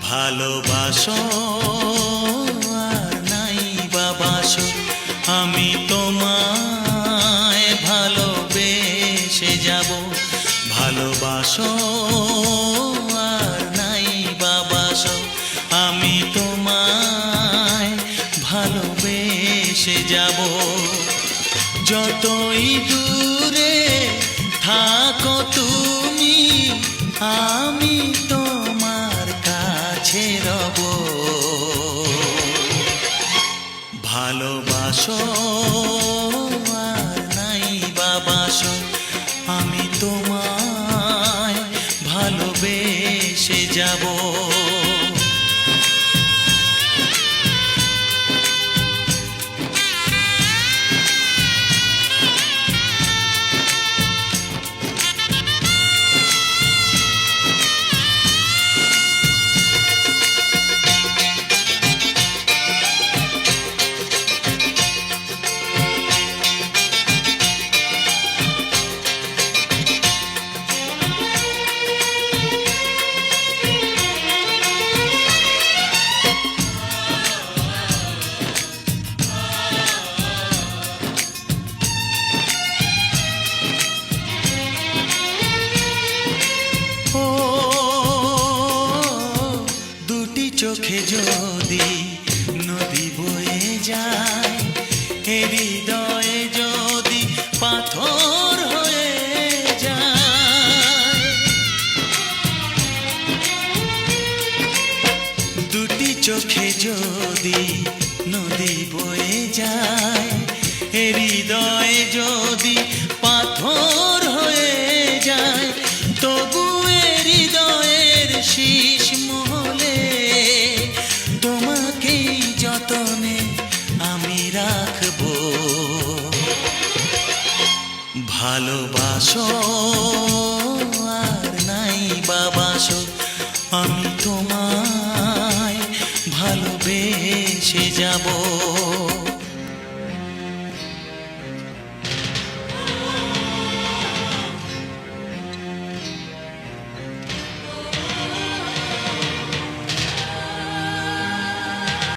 ভালোবাসো আর নাই বাবাসো, আমি তোমায় ভালোবেসে যাব। ভালোবাসো আর নাই বাবাসো, আমি তোমায় ভালোবেসে যাব। যতই দূরে থাকো তুমি, আমি তোমার কাছে রব। ভালোবাসো আর নাই বাবাসো, আমি তোমায় ভালোবেসে যাব। চোখে যদি নদী বয়ে যায়, হৃদয়ে যদি পাথর হয়ে যায়। দুটি চোখে যদি নদী বয়ে যায়, হৃদয়ে যদি পাথর হয়ে যায়, তবু হৃদয়ের শীষ মহলে তোমাকেই যতনে আমি রাখবো। ভালোবাসো আর নাই বাবাসো, আমি তোমায় ভালোবেসে যাব।